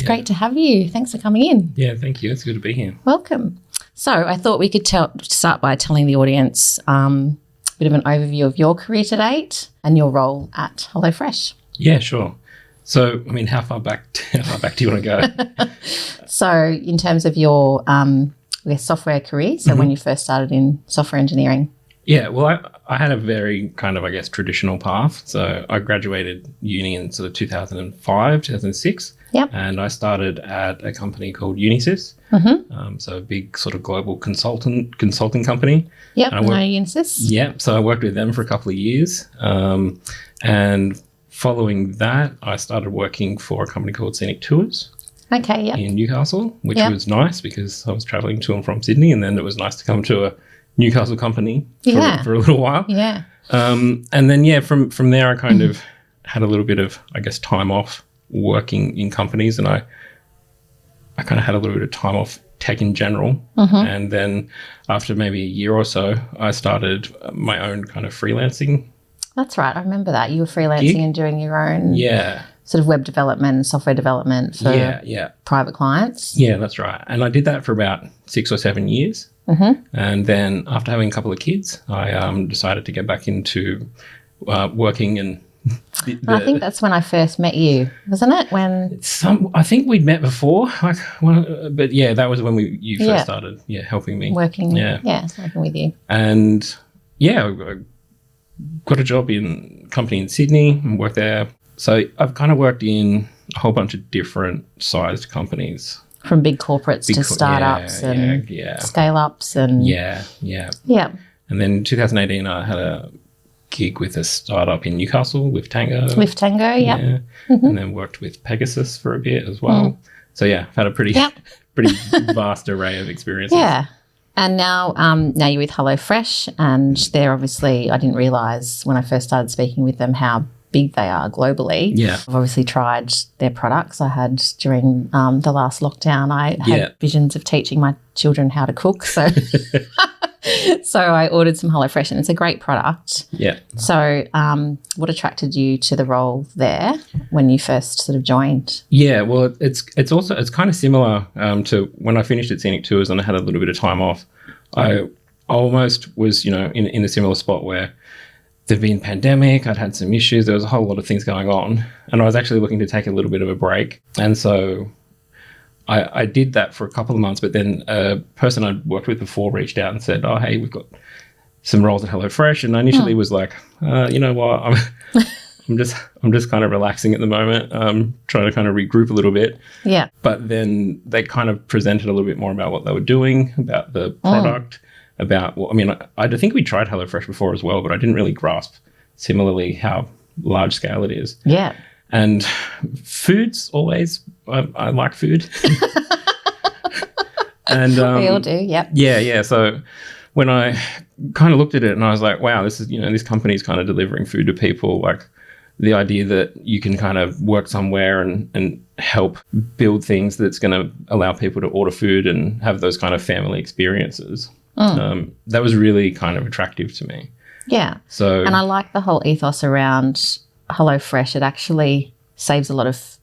great to have you. Thanks for coming in. Yeah, thank you. It's good to be here. Welcome. So I thought we could start by telling the audience a bit of an overview of your career to date and your role at HelloFresh. Yeah, sure. So, I mean, how far back do you want to go? So in terms of your software career, so when you first started in software engineering. Yeah, well, I had a very kind of, I guess, traditional path. So I graduated uni in sort of 2005, 2006. Yep. And I started at a company called Unisys. So a big sort of global consulting company. Yep, Unisys. Yeah, so I worked with them for a couple of years. And following that, I started working for a company called Scenic Tours. Okay, yeah. In Newcastle, which was nice because I was traveling to and from Sydney, and then it was nice to come to a Newcastle company for a little while. Yeah. And then, from there I kind of had a little bit of, I guess, time off working in companies, and I kind of had a little bit of time off tech in general. And then after maybe a year or so, I started my own kind of freelancing. That's right. I remember that. You were freelancing and doing your own sort of web development and software development for private clients. Yeah, that's right. And I did that for about 6 or 7 years. And then after having a couple of kids, I decided to get back into working. And I think that's when I first met you, wasn't it? I think we'd met before, but yeah, that was when you first started helping me. Working with you. And I got a job in a company in Sydney and worked there. So I've kind of worked in a whole bunch of different sized companies. From big corporates to startups and scale-ups and... Yeah. And then in 2018, I had a gig with a startup in Newcastle, Lift Tango. Yeah. And then worked with Pegasus for a bit as well. So, I've had a pretty vast array of experiences. Yeah. And now you're with HelloFresh, and they're obviously... I didn't realise when I first started speaking with them how big they are globally. Yeah. I've obviously tried their products. I had during the last lockdown, I had visions of teaching my children how to cook. So so I ordered some HelloFresh, and it's a great product. Yeah. So what attracted you to the role there when you first sort of joined? Yeah, well, it's kind of similar to when I finished at Scenic Tours and I had a little bit of time off. I almost was, in a similar spot where there'd been pandemic, I'd had some issues, there was a whole lot of things going on, and I was actually looking to take a little bit of a break. And so I did that for a couple of months, but then a person I'd worked with before reached out and said, oh, hey, we've got some roles at HelloFresh. And I initially was like, you know what, I'm just kind of relaxing at the moment, trying to kind of regroup a little bit. Yeah. But then they kind of presented a little bit more about what they were doing, about the product. I think we tried HelloFresh before as well, but I didn't really grasp similarly how large scale it is. Yeah. And food's always, I like food. And we all do, yep. Yeah. So when I kind of looked at it and I was like, wow, this is, this company's kind of delivering food to people. Like the idea that you can kind of work somewhere and help build things that's going to allow people to order food and have those kind of family experiences. That was really kind of attractive to me. Yeah. And I like the whole ethos around HelloFresh. It actually saves a lot of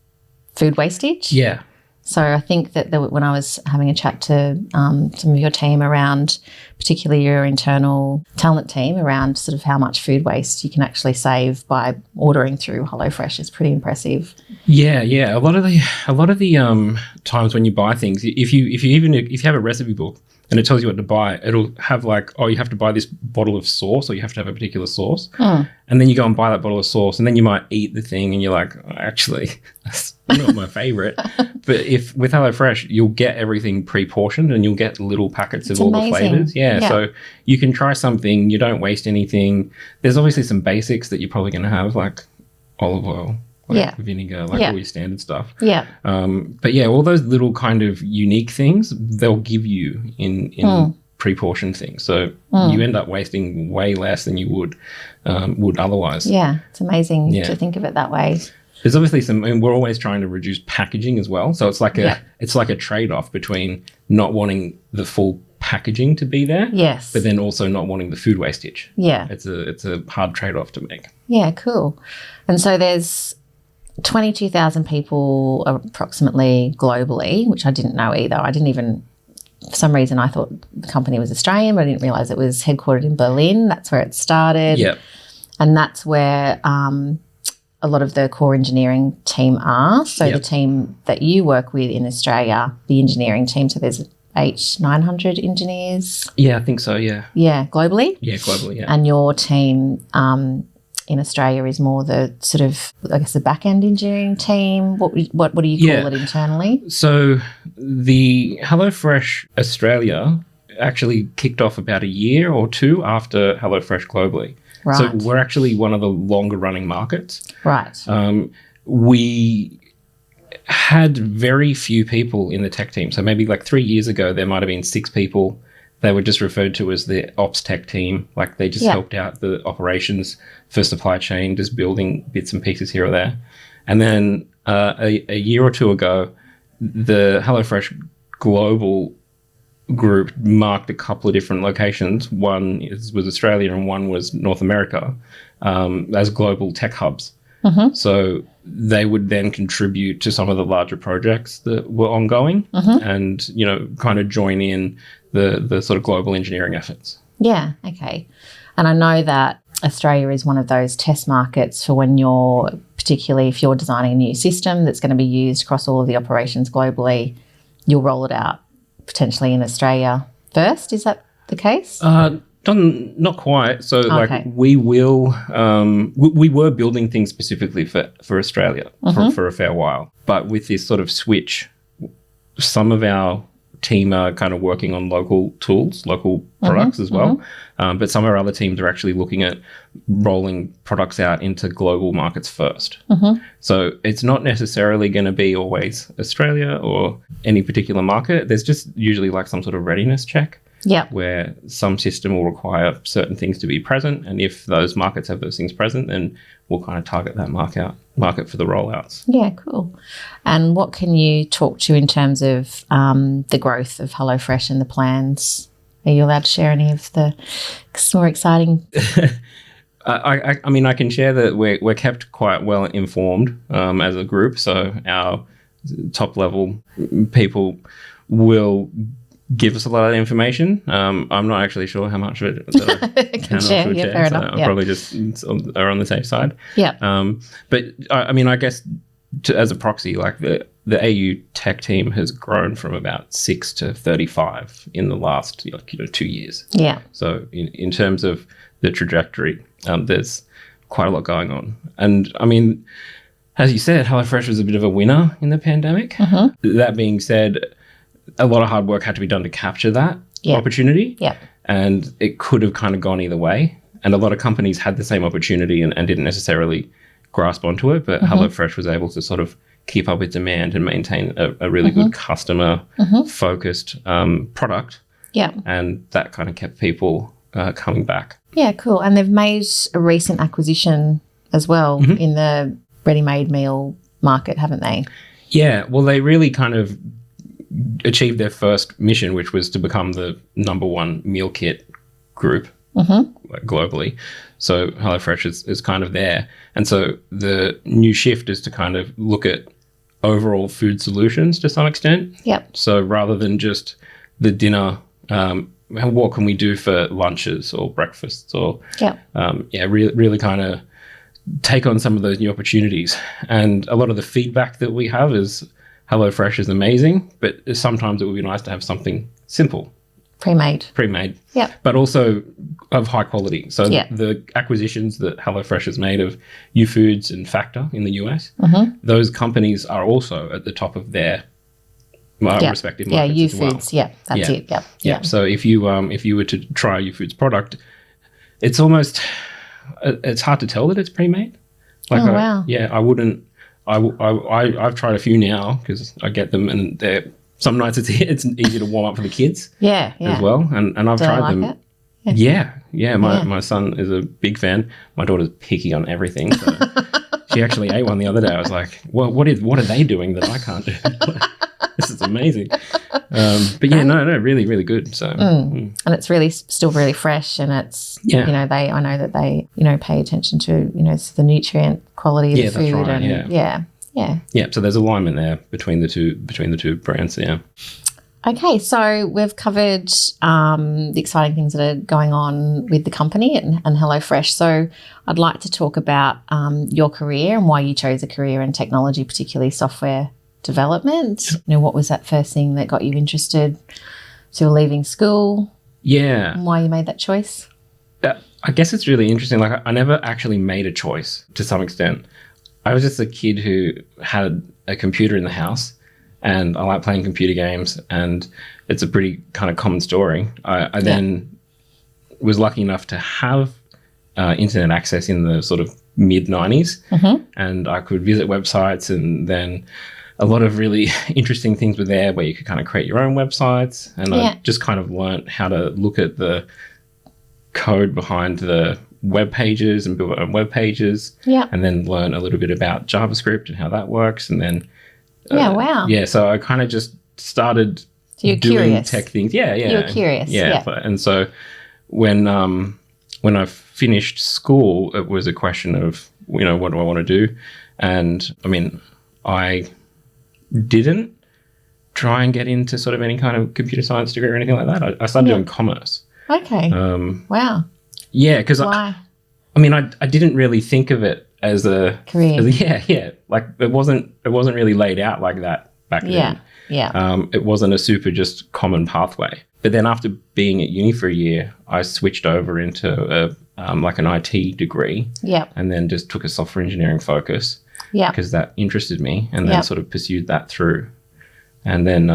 food wastage. Yeah. So I think that when I was having a chat to some of your team around, particularly your internal talent team, around sort of how much food waste you can actually save by ordering through HelloFresh is pretty impressive. Yeah. A lot of the times when you buy things, if you have a recipe book and it tells you what to buy, it'll have like, oh, you have to buy this bottle of sauce, or you have to have a particular sauce. And then you go and buy that bottle of sauce, and then you might eat the thing and you're like, oh, actually, that's not my favorite. But with HelloFresh, you'll get everything pre-portioned and you'll get little packets of all the flavors. Yeah. So you can try something, you don't waste anything. There's obviously some basics that you're probably going to have, like olive oil, vinegar, all your standard stuff. Yeah. But all those little kind of unique things they'll give you in pre-portioned things. So you end up wasting way less than you would otherwise. Yeah, it's amazing to think of it that way. There's obviously we're always trying to reduce packaging as well. So it's like a trade-off between not wanting the full packaging to be there. Yes. But then also not wanting the food wastage. Yeah. It's a hard trade-off to make. Yeah, cool. And so there's 22,000 people approximately globally, which I didn't know either. I didn't even, for some reason, I thought the company was Australian, but I didn't realise it was headquartered in Berlin. That's where it started. Yep. And that's where a lot of the core engineering team are. So the team that you work with in Australia, the engineering team, so there's 900 engineers. Yeah, I think so, yeah. Yeah, globally? Yeah, globally, yeah. And your team in Australia is more the sort of, I guess, the back-end engineering team. What do you call it internally? So the HelloFresh Australia actually kicked off about a year or two after HelloFresh globally. Right. So we're actually one of the longer-running markets. Right. We had very few people in the tech team. So maybe like 3 years ago, there might have been 6 people. They were just referred to as the ops tech team. Like they just helped out the operations for supply chain, just building bits and pieces here or there. And then a year or two ago, the HelloFresh global group marked a couple of different locations. One was Australia and one was North America as global tech hubs. Mm-hmm. So they would then contribute to some of the larger projects that were ongoing and, you know, kind of join in the sort of global engineering efforts. Yeah, okay. And I know that Australia is one of those test markets for when you're, particularly if you're designing a new system that's going to be used across all of the operations globally, you'll roll it out potentially in Australia first. Is that the case? Not quite. So like we will, we were building things specifically for Australia for a fair while. But with this sort of switch, some of our team are kind of working on local tools, local products as well. But some of our other teams are actually looking at rolling products out into global markets first. So it's not necessarily going to be always Australia or any particular market. There's just usually like some sort of readiness check. Yeah. Where some system will require certain things to be present. And if those markets have those things present, then we'll kind of target that market for the rollouts. Yeah, cool. And what can you talk to in terms of the growth of HelloFresh and the plans? Are you allowed to share any of the more exciting? I mean, I can share that we're kept quite well informed as a group. So our top level people will give us a lot of information. I'm not actually sure how much of it that I can share. Yeah, fair enough. I'll probably just are on the safe side. Yeah. But I mean, I guess as a proxy, like the AU tech team has grown from about 6 to 35 in the last 2 years. Yeah. So in terms of the trajectory, there's quite a lot going on. And I mean, as you said, HelloFresh was a bit of a winner in the pandemic. That being said, a lot of hard work had to be done to capture that opportunity. Yeah. And it could have kind of gone either way. And a lot of companies had the same opportunity and didn't necessarily grasp onto it. But HelloFresh was able to sort of keep up with demand and maintain a really good customer focused product. Yeah. And that kind of kept people coming back. Yeah, cool. And they've made a recent acquisition as well in the ready-made meal market, haven't they? Yeah. Well, they really kind of achieved their first mission, which was to become the #1 meal kit group globally. So HelloFresh is kind of there. And so the new shift is to kind of look at overall food solutions to some extent. Yep. So rather than just the dinner, what can we do for lunches or breakfasts or really kind of take on some of those new opportunities. And a lot of the feedback that we have is HelloFresh is amazing, but sometimes it would be nice to have something simple. Pre-made. Yeah. But also of high quality. So the acquisitions that HelloFresh has made of U-Foods and Factor in the US, those companies are also at the top of their respective markets as well. U-Foods, that's it. Yeah. So if you were to try a U-Foods product, it's almost, it's hard to tell that it's pre-made. Like wow. I wouldn't. I've tried a few now because I get them, and some nights it's easy to warm up for the kids. As well, and I've tried them. It? My son is a big fan. My daughter's picky on everything. So she actually ate one the other day. I was like, well, what are they doing that I can't do? This is amazing. But yeah, no, really, really good. So, and it's really still really fresh, and it's Yeah. I know that they pay attention to the nutrient quality of the that's food, right, and yeah. So there's alignment there between the two brands. Yeah. Okay, so we've covered the exciting things that are going on with the company and HelloFresh. So I'd like to talk about your career and why you chose a career in technology, particularly software development. What was that first thing that got you interested? So you're leaving school. Yeah. And why you made that choice? I guess it's really interesting. Like, I never actually made a choice to some extent. I was just a kid who had a computer in the house, and I like playing computer games, and it's a pretty kind of common story. I then was lucky enough to have internet access in the sort of mid-90s, and I could visit websites, and then a lot of really interesting things were there where you could kind of create your own websites, and I just kind of learned how to look at the code behind the web pages and build my own web pages, and then learn a little bit about JavaScript and how that works, and then so I kind of just started doing curious. tech things. You were curious. And so when I finished school, it was a question of what do I want to do, and I mean, I didn't try and get into sort of any kind of computer science degree or anything like that. I started doing commerce. Okay. Wow. Yeah, because why? I didn't really think of it as a career. Like it wasn't really laid out like that back then. It wasn't a super just common pathway. But then after being at uni for a year, I switched over into like an IT degree. And then just took a software engineering focus. Because that interested me, and then sort of pursued that through, and then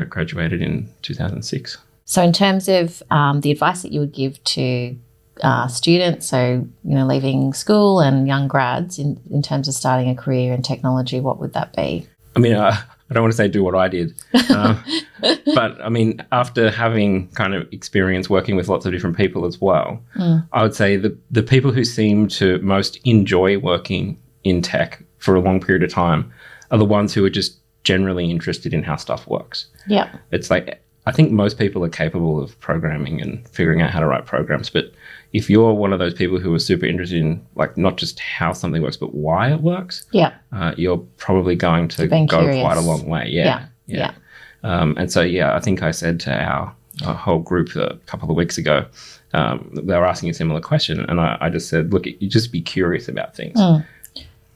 graduated in 2006. So in terms of the advice that you would give to students, so leaving school and young grads in terms of starting a career in technology, what would that be? I mean, I don't want to say do what I did, but I mean, after having kind of experience working with lots of different people as well, I would say the people who seem to most enjoy working in tech for a long period of time are the ones who are just generally interested in how stuff works. It's like, I think most people are capable of programming and figuring out how to write programs, but if you're one of those people who are super interested in like not just how something works, but why it works, you're probably going to go curious. Quite a long way. And so, I think I said to our whole group a couple of weeks ago, they were asking a similar question, and I just said, look, you just be curious about things.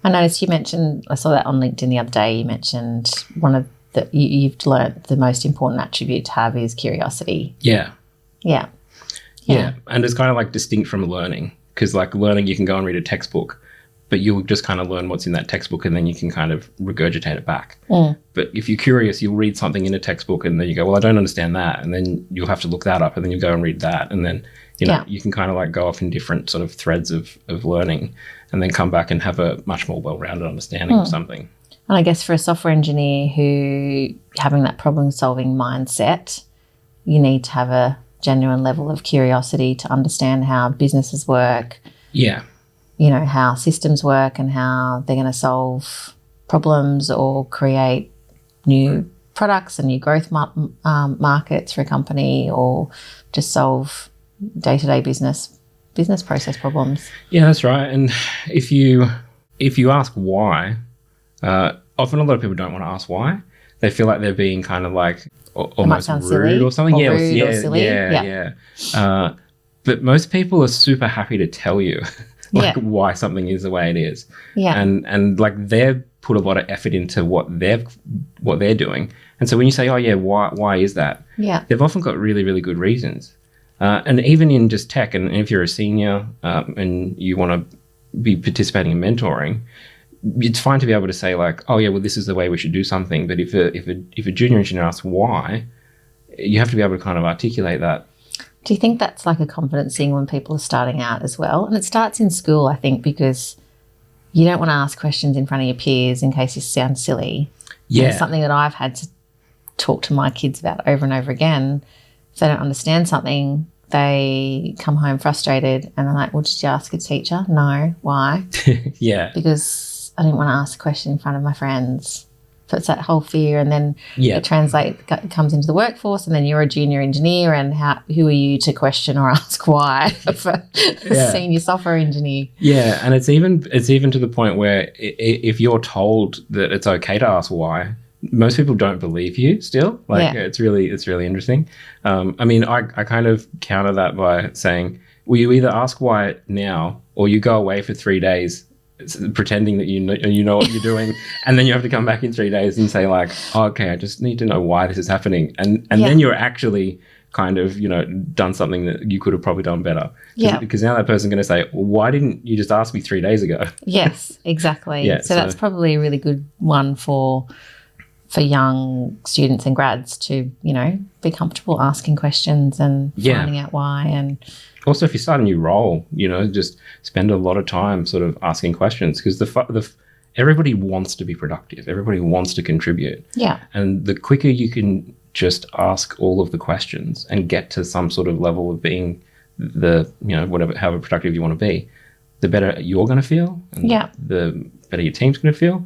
I noticed you mentioned, I saw that on LinkedIn the other day, you mentioned one of you've learned the most important attribute to have is curiosity. Yeah. And it's kind of like distinct from learning, because like learning, you can go and read a textbook, but you'll just kind of learn what's in that textbook, and then you can kind of regurgitate it back. But if you're curious, you'll read something in a textbook, and then you go, well, I don't understand that, and then you'll have to look that up, and then you go and read that, and then you can kind of like go off in different sort of threads of learning, and then come back and have a much more well-rounded understanding of something. And I guess for a software engineer who having that problem-solving mindset, you need to have a genuine level of curiosity to understand how businesses work. How systems work and how they're going to solve problems or create new products and new growth markets for a company, or just solve day-to-day business process problems. Yeah, that's right. And if you ask why, often a lot of people don't want to ask why. They feel like they're being kind of like almost rude silly, or something. Or rude or silly. But most people are super happy to tell you why something is the way it is. And like they've put a lot of effort into what they're doing. And so when you say, why is that? They've often got really, really good reasons. And even in just tech, and if you're a senior and you want to be participating in mentoring, it's fine to be able to say like, this is the way we should do something. But if a junior engineer asks why, you have to be able to kind of articulate that. Do you think that's like a confidence thing when people are starting out as well? And it starts in school, I think, because you don't want to ask questions in front of your peers in case you sound silly. And it's something that I've had to talk to my kids about over and over again. If they don't understand something, they come home frustrated, and I'm like, well, did you ask a teacher? No. Why? Because I didn't want to ask a question in front of my friends. So it's that whole fear, and then Yeah. it comes into the workforce, and then you're a junior engineer, and who are you to question or ask why for a senior software engineer? Yeah, and it's even to the point where if you're told that it's okay to ask why, most people don't believe you still. Like it's really interesting. I mean, I kind of counter that by saying, well, you either ask why now or you go away for 3 days pretending that you know what you're doing, and then you have to come back in 3 days and say like, oh, okay, I just need to know why this is happening, and then you're actually kind of done something that you could have probably done better. Because now that person's going to say, well, why didn't you just ask me 3 days ago? Yes, exactly. So that's probably a really good one for young students and grads to be comfortable asking questions and finding out why. And also, if you start a new role, just spend a lot of time sort of asking questions, because everybody wants to be productive. Everybody wants to contribute. Yeah. And the quicker you can just ask all of the questions and get to some sort of level of being however productive you want to be, the better you're going to feel. And the better your team's going to feel.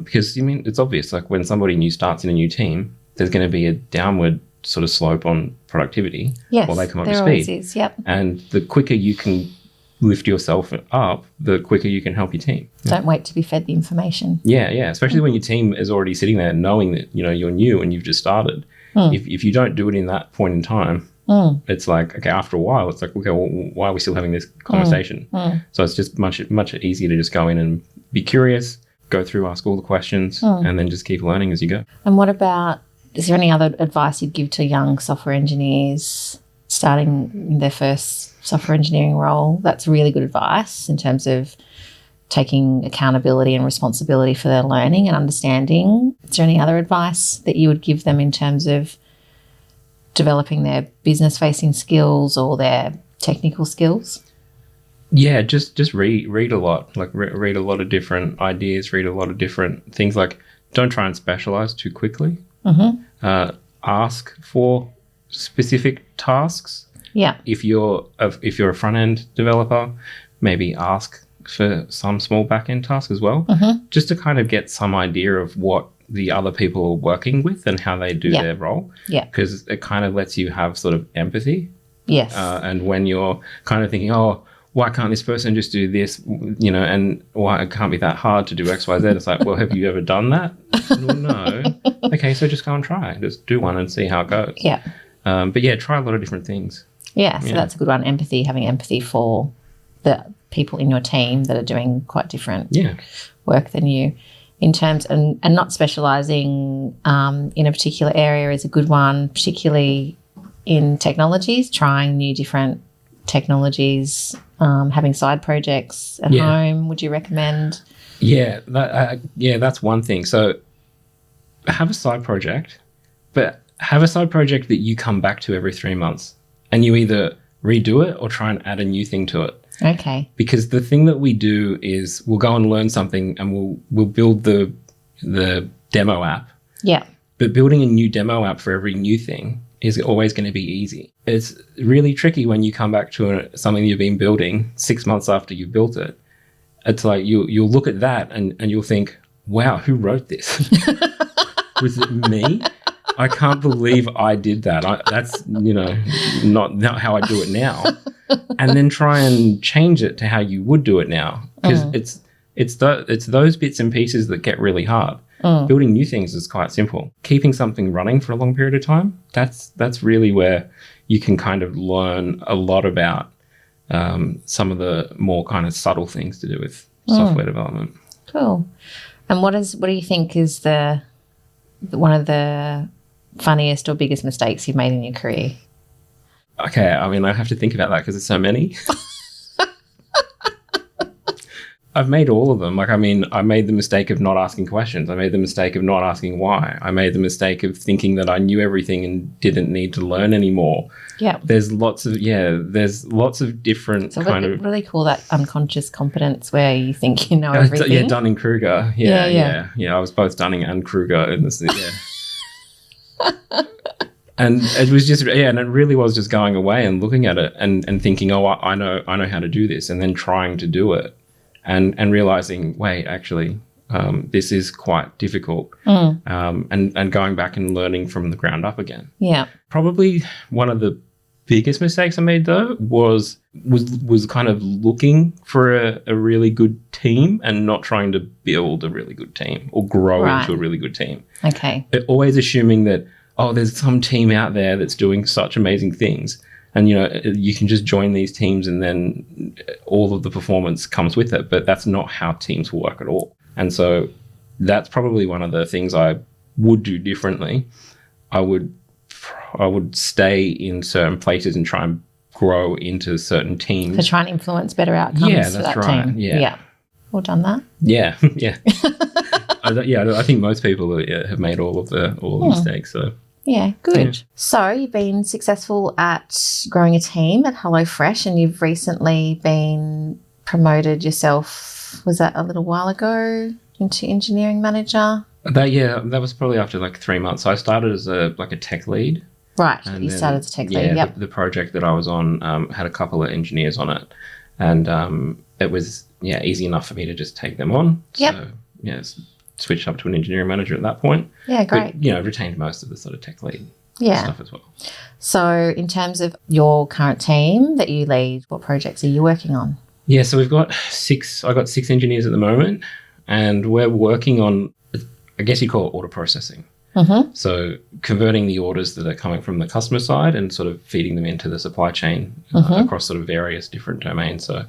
Because, it's obvious, like when somebody new starts in a new team, there's going to be a downward sort of slope on productivity while they come up to speed. Always is, yep. And the quicker you can lift yourself up, the quicker you can help your team. Don't wait to be fed the information. Yeah. Especially when your team is already sitting there knowing that, you're new and you've just started. If you don't do it in that point in time, it's like, okay, after a while, it's like, okay, well, why are we still having this conversation? So it's just much easier to just go in and be curious, go through, ask all the questions, and then just keep learning as you go. And what about, is there any other advice you'd give to young software engineers starting their first software engineering role? That's really good advice in terms of taking accountability and responsibility for their learning and understanding. Is there any other advice that you would give them in terms of developing their business-facing skills or their technical skills? Yeah, just read a lot. Like read a lot of different ideas, read a lot of different things. Like, don't try and specialize too quickly. Ask for specific tasks. Yeah. If you're a front-end developer, maybe ask for some small back-end tasks as well, just to kind of get some idea of what the other people are working with and how they do their role. Yeah. Because it kind of lets you have sort of empathy. Yes. And when you're kind of thinking, oh, why can't this person just do this, and why it can't be that hard to do X, Y, Z? It's like, well, have you ever done that? Well, no. Okay, so just go and try. Just do one and see how it goes. Yeah. But yeah, try a lot of different things. Yeah, so that's a good one. Empathy, having empathy for the people in your team that are doing quite different work than you. In terms, and not specialising in a particular area is a good one, particularly in technologies, trying new different technologies, having side projects at home. Would you recommend? Yeah, that's one thing. So have a side project, but have a side project that you come back to every 3 months, and you either redo it or try and add a new thing to it. Okay. Because the thing that we do is we'll go and learn something and we'll build the demo app. Yeah. But building a new demo app for every new thing is always going to be easy. It's really tricky when you come back to something you've been building 6 months after you built it. It's like you'll look at that and you'll think, wow, who wrote this? Was it me? I can't believe I did that. That's not how I do it now. And then try and change it to how you would do it now, because it's those bits and pieces that get really hard. Building new things is quite simple. Keeping something running for a long period of time, that's really where you can kind of learn a lot about some of the more kind of subtle things to do with software development. Cool. And what do you think is one of the funniest or biggest mistakes you've made in your career? Okay, I mean, I have to think about that because there's so many. I've made all of them. Like, I mean, I made the mistake of not asking questions. I made the mistake of not asking why. I made the mistake of thinking that I knew everything and didn't need to learn anymore. Yeah. There's lots of different what do they call that? Unconscious competence, where you think you know everything. Yeah, Dunning-Kruger. Yeah. I was both Dunning and Kruger in this. Yeah. And it was just, and it really was just going away and looking at it and thinking, oh, I know how to do this, and then trying to do it and realizing, wait, actually, this is quite difficult. And going back and learning from the ground up again. Yeah. Probably one of the biggest mistakes I made though was kind of looking for a really good team and not trying to build a really good team or grow into a really good team. Okay. Always assuming that, oh, there's some team out there that's doing such amazing things. And, you can just join these teams and then all of the performance comes with it. But that's not how teams work at all. And so that's probably one of the things I would do differently. I would stay in certain places and try and grow into certain teams. To try and influence better outcomes for that team. Yeah. Well done that. Yeah. Yeah. I think most people have made all the mistakes. So. Yeah, good. Yeah. So you've been successful at growing a team at HelloFresh and you've recently been promoted yourself, was that a little while ago, into engineering manager? That was probably after like 3 months. So I started as a tech lead. Right, you started as a tech lead, yep. The project that I was on had a couple of engineers on it and it was, easy enough for me to just take them on. Yep. So, switched up to an engineering manager at that point. Yeah, great. But, retained most of the sort of tech lead stuff as well. So in terms of your current team that you lead, what projects are you working on? Yeah, so I've got 6 engineers at the moment and we're working on, I guess you call it order processing. Mm-hmm. So converting the orders that are coming from the customer side and sort of feeding them into the supply chain across sort of various different domains. So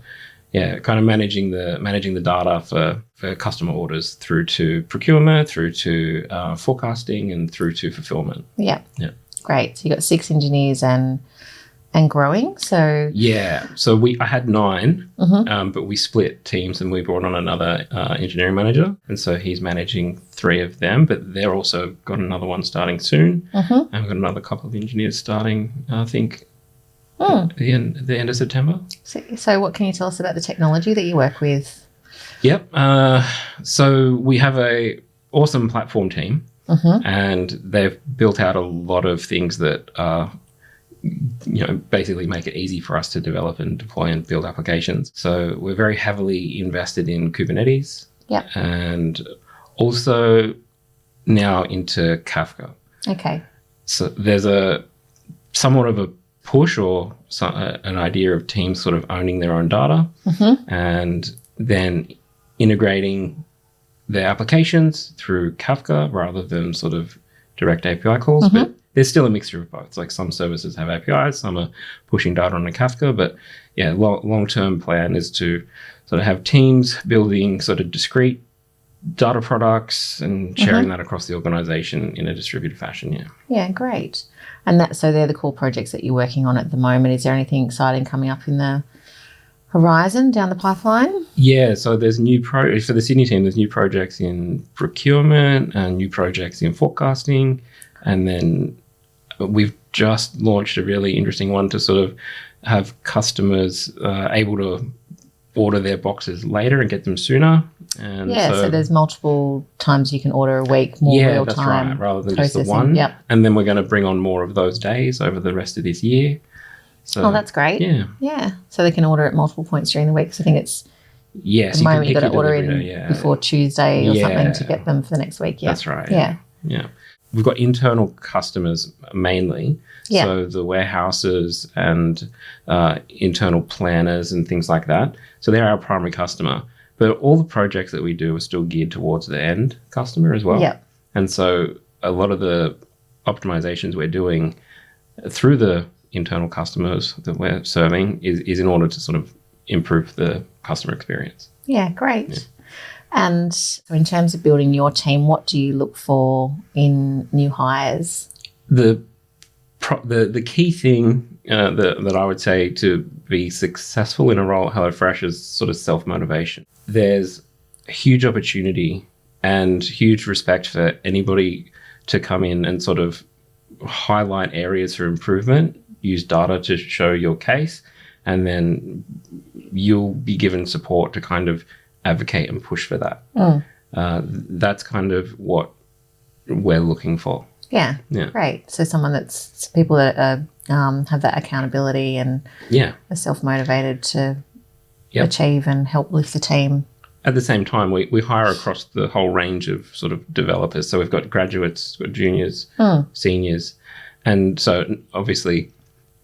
kind of managing the data for customer orders through to procurement, through to forecasting, and through to fulfillment. Yeah. Great. So you got 6 engineers and growing. So so I had 9, but we split teams and we brought on another engineering manager, and so he's managing 3 of them. But they're also got another one starting soon, and we've got another couple of engineers starting. I think. At the end of September. So what can you tell us about the technology that you work with? Yep. So we have a awesome platform team and they've built out a lot of things that basically make it easy for us to develop and deploy and build applications. So we're very heavily invested in Kubernetes and also now into Kafka. Okay. So there's somewhat of a push or an idea of teams sort of owning their own data and then integrating their applications through Kafka rather than sort of direct API calls. But there's still a mixture of both. Like some services have APIs, some are pushing data on a Kafka. But long-term plan is to sort of have teams building sort of discrete data products and sharing that across the organization in a distributed fashion. Yeah, great. And so they're the core projects that you're working on at the moment. Is there anything exciting coming up in the horizon down the pipeline? Yeah, so there's for the Sydney team, there's new projects in procurement and new projects in forecasting. And then we've just launched a really interesting one to sort of have customers able to order their boxes later and get them sooner. And so there's multiple times you can order a week, more real time. Yeah, that's right, rather than just the one. Yep. And then we're going to bring on more of those days over the rest of this year. So, that's great. Yeah. So they can order at multiple points during the week. So I think it's at the moment you've got to order in before Tuesday or something to get them for the next week. Yeah. That's right. Yeah. We've got internal customers mainly. Yeah. So the warehouses and internal planners and things like that. So they're our primary customer. But all the projects that we do are still geared towards the end customer as well. Yeah. And so a lot of the optimizations we're doing through the internal customers that we're serving is in order to sort of improve the customer experience. Yeah, great. Yeah. And so in terms of building your team, what do you look for in new hires? The key thing that I would say to be successful in a role at HelloFresh is sort of self-motivation. There's a huge opportunity and huge respect for anybody to come in and sort of highlight areas for improvement, use data to show your case, and then you'll be given support to kind of advocate and push for that. That's kind of what we're looking for. Yeah. Great. So people that have that accountability and are self-motivated to achieve and help lift the team at the same time, we hire across the whole range of sort of developers. So we've got graduates, we've got juniors, seniors. And so obviously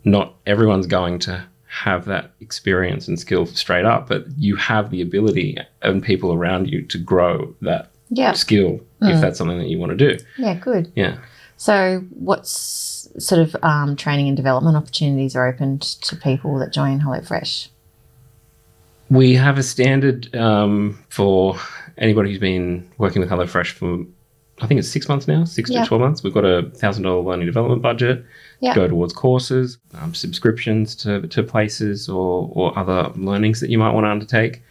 not everyone's going to have that experience and skill straight up, but you have the ability and people around you to grow that skill if that's something that you want to do. Yeah, good. Yeah. So what's sort of training and development opportunities are open to people that join HelloFresh? We have a standard for anybody who's been working with HelloFresh for, I think it's 6 months now, 6 to 12 months. We've got a $1,000 learning development budget to go towards courses, subscriptions to places or other learnings that you might want to undertake.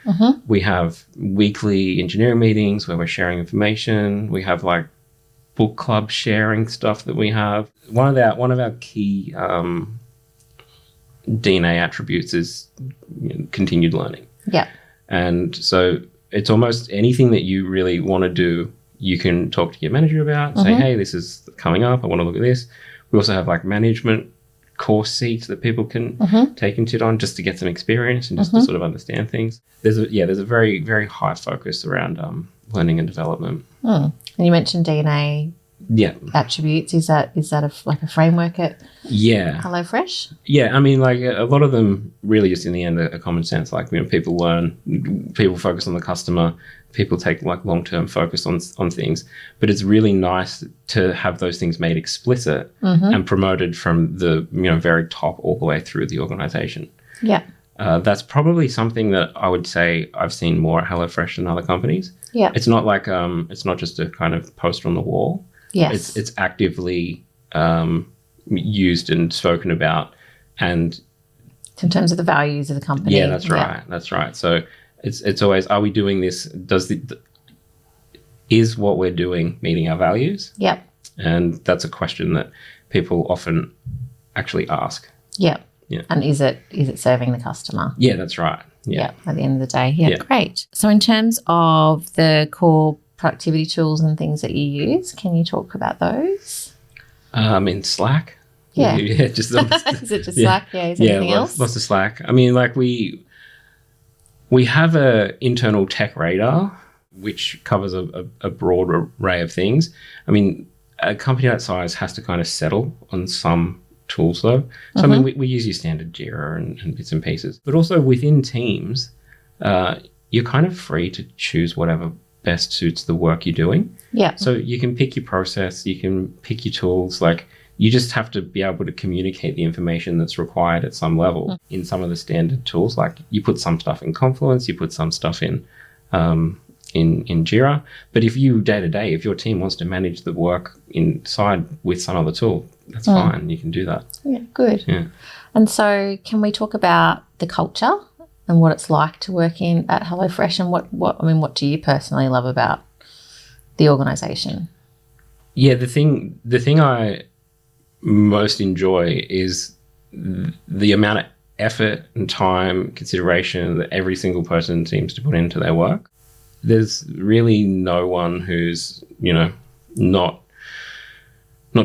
We have weekly engineering meetings where we're sharing information. We have like book club sharing stuff that we have. One of our key DNA attributes is continued learning. Yeah. And so it's almost anything that you really want to do, you can talk to your manager about, say, hey, this is coming up. I want to look at this. We also have like management course seats that people can take and sit on just to get some experience and just to sort of understand things. There's a very, very high focus around learning and development. And you mentioned DNA attributes. Is that a framework at HelloFresh? Yeah, I mean, like a lot of them really just in the end are common sense. Like, people learn, people focus on the customer, people take like long-term focus on things. But it's really nice to have those things made explicit and promoted from the very top all the way through the organization. Yeah. That's probably something that I would say I've seen more at HelloFresh than other companies. Yeah. It's not like it's not just a kind of poster on the wall. Yes. It's actively used and spoken about, and in terms of the values of the company. Yeah, that's right. That's right. So it's always, are we doing this? Is what we're doing meeting our values? Yep. And that's a question that people often actually ask. Yep. Yeah. And is it serving the customer? Yeah, that's right. Yeah. At the end of the day. Yeah, great. So in terms of the core productivity tools and things that you use, can you talk about those? In Slack. Yeah. Just is it just Slack? Yeah. Is anything else? Lots of Slack. I mean, like we have a internal tech radar which covers a broad array of things. I mean, a company that size has to kind of settle on some tools though. So I mean, we use your standard Jira and bits and pieces, but also within teams, you're kind of free to choose whatever best suits the work you're doing. Yeah. So you can pick your process, you can pick your tools. Like, you just have to be able to communicate the information that's required at some level in some of the standard tools. Like, you put some stuff in Confluence, you put some stuff in Jira. But if you day to day, if your team wants to manage the work inside with some other tool, that's fine. You can do that. Yeah, good. Yeah. And so, can we talk about the culture and what it's like to work at HelloFresh, and what do you personally love about the organisation? Yeah, the thing I most enjoy is the amount of effort and time, consideration that every single person seems to put into their work. There's really no one who's, not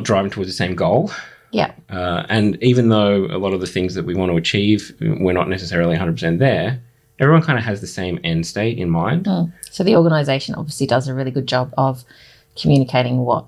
driving towards the same goal. Yeah. And even though a lot of the things that we want to achieve, we're not necessarily 100% there, everyone kind of has the same end state in mind. So the organisation obviously does a really good job of communicating what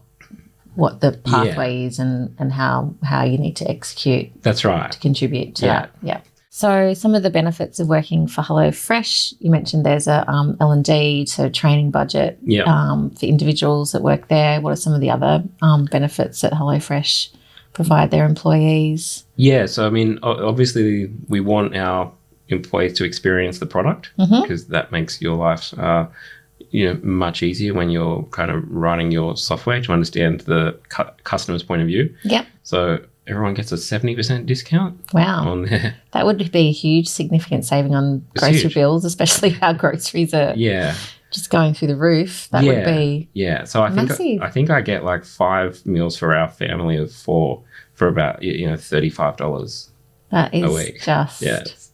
the pathway is and how you need to execute. That's right. To contribute to that. Yeah. So some of the benefits of working for HelloFresh, you mentioned there's a L&D, so training budget for individuals that work there. What are some of the other benefits that HelloFresh provide their employees? Yeah, so I mean, obviously we want our employees to experience the product because that makes your life much easier when you're kind of writing your software to understand the customer's point of view. Yep. So everyone gets a 70% discount. Wow. On there. That would be a huge, significant saving on grocery bills, especially how groceries are just going through the roof. That would be So massive. I think I get like 5 meals for our family of 4 for about $35 that is a week. Just it's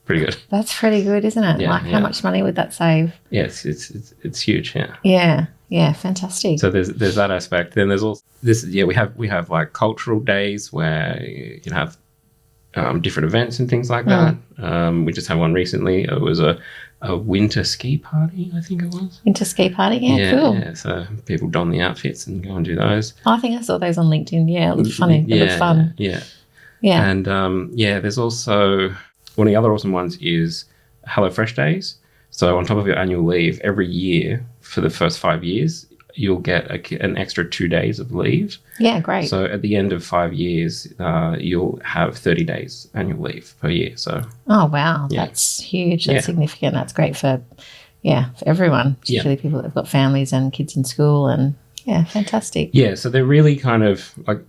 pretty good. That's pretty good, isn't it? How much money would that save? Yes, it's huge. Yeah, fantastic. So there's that aspect. Then there's also this. Yeah, we have like cultural days where you can have different events and things like that. We just had one recently. It was a a winter ski party, I think it was. Winter ski party? Yeah, cool. Yeah, so people don the outfits and go and do those. I think I saw those on LinkedIn. Yeah, it looked funny. It looked fun. Yeah. Yeah. And there's also one of the other awesome ones is HelloFresh Days. So on top of your annual leave, every year for the first 5 years, you'll get an extra 2 days of leave. Yeah, great. So at the end of 5 years, you'll have 30 days annual leave per year. So oh, wow. That's huge. That's significant. That's great for everyone, particularly people that have got families and kids in school. And yeah, fantastic. Yeah, so they're really kind of like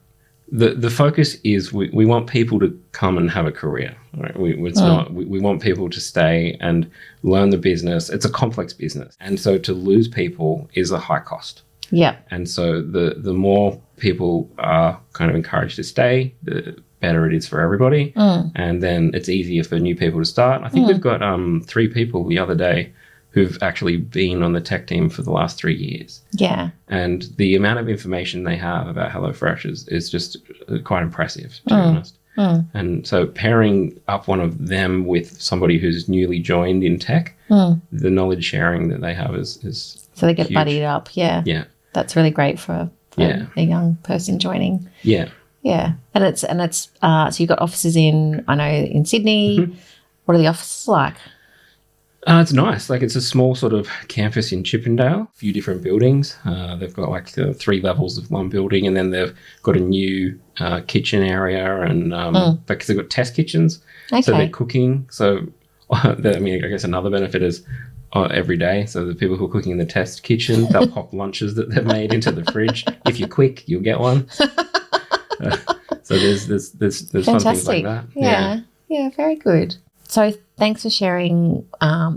the focus is we want people to come and have a career. Right? We want people to stay and learn the business. It's a complex business. And so to lose people is a high cost. Yeah. And so the more people are kind of encouraged to stay, the better it is for everybody. And then it's easier for new people to start. I think we've got 3 people the other day who've actually been on the tech team for the last 3 years. Yeah. And the amount of information they have about HelloFresh is just quite impressive, to be honest. And so pairing up one of them with somebody who's newly joined in tech, the knowledge sharing that they have is so they get huge. buddied up. Yeah. Yeah. That's really great for a young person joining. Yeah. Yeah. And it's so you've got offices in Sydney. What are the offices like? It's nice. Like it's a small sort of campus in Chippendale, a few different buildings. They've got like 3 levels of one building, and then they've got a new kitchen area, and because they've got test kitchens, so they're cooking. So I guess another benefit is every day. So the people who are cooking in the test kitchen, they'll pop lunches that they've made into the fridge. If you're quick, you'll get one. So there's fun things like that. Yeah, very good. So thanks for sharing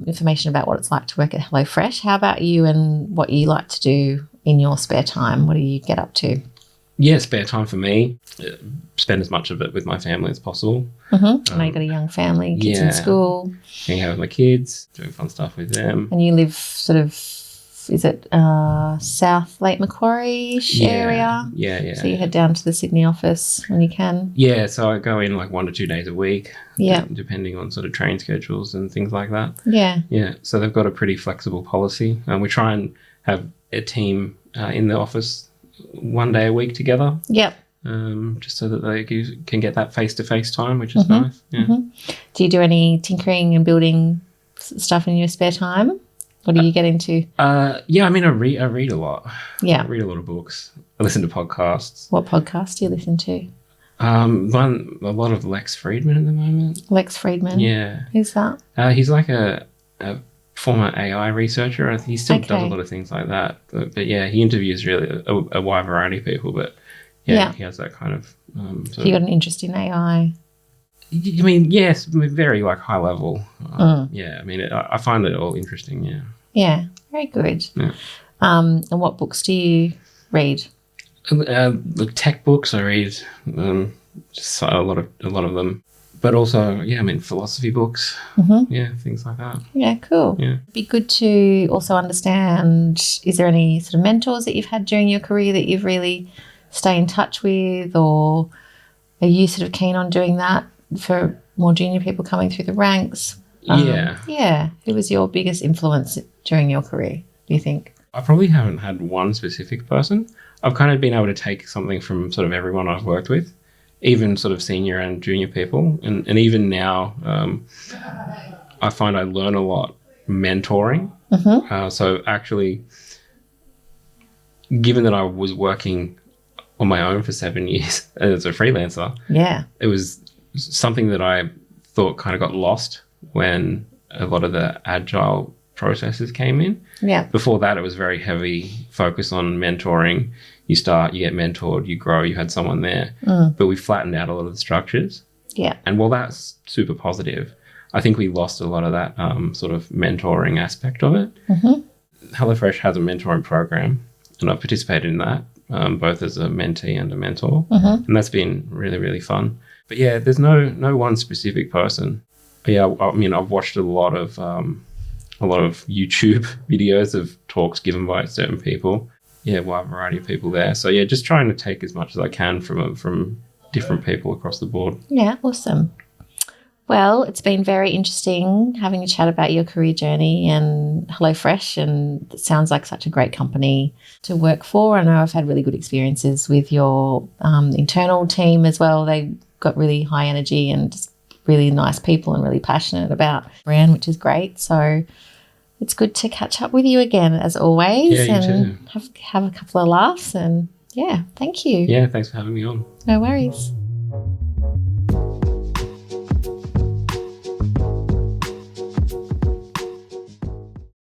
information about what it's like to work at HelloFresh. How about you and what you like to do in your spare time? What do you get up to? Yeah, spare time for me. Spend as much of it with my family as possible. I know you've got a young family, kids in school. Hanging out with my kids, doing fun stuff with them. And you live sort of, is it South Lake Macquarie-ish area? Yeah. So you head down to the Sydney office when you can? Yeah, so I go in like 1 to 2 days a week. Yeah. Depending on sort of train schedules and things like that. Yeah. Yeah, so they've got a pretty flexible policy. We try and have a team in the office 1 day a week together. Yep. Just so that they can get that face-to-face time, which is nice. Yeah. Do you do any tinkering and building stuff in your spare time? What do you get into? I read a lot. Yeah. I read a lot of books. I listen to podcasts. What podcast do you listen to? A lot of Lex Friedman at the moment. Lex Friedman? Yeah. Who's that? He's like a former AI researcher. I think he still does a lot of things like that. But yeah, he interviews really a wide variety of people. But yeah. He has that kind of... So you got an interest in AI? I mean, yes, very like high level. Yeah, I mean, I find it all interesting, yeah. Yeah, very good. Yeah. And what books do you read? The tech books I read, just a lot of them. But also, philosophy books. Yeah, things like that. Yeah, cool. Yeah. It'd be good to also understand, is there any sort of mentors that you've had during your career that you've really stayed in touch with, or are you sort of keen on doing that for more junior people coming through the ranks? Yeah. Who was your biggest influence during your career, do you think? I probably haven't had one specific person. I've kind of been able to take something from sort of everyone I've worked with, even sort of senior and junior people. And even now, I find I learn a lot mentoring. So actually, given that I was working on my own for 7 years as a freelancer, it was something that I thought kind of got lost when a lot of the agile processes came in. Yeah. Before that, it was very heavy focus on mentoring. You get mentored, you grow, you had someone there. But we flattened out a lot of the structures. Yeah. And while that's super positive, I think we lost a lot of that sort of mentoring aspect of it. HelloFresh has a mentoring program, and I've participated in that, both as a mentee and a mentor. And that's been really, really fun. But yeah, there's no one specific person. Yeah, I mean, I've watched a lot of YouTube videos of talks given by certain people. Yeah, wide variety of people there. So yeah, just trying to take as much as I can from different people across the board. Yeah, awesome. Well, it's been very interesting having a chat about your career journey and HelloFresh, and it sounds like such a great company to work for. I know I've had really good experiences with your internal team as well. They got really high energy and just really nice people and really passionate about brand, which is great. So it's good to catch up with you again, as always, Yeah, you and too. have a couple of laughs. And yeah, thank you. Yeah, thanks for having me on. No worries.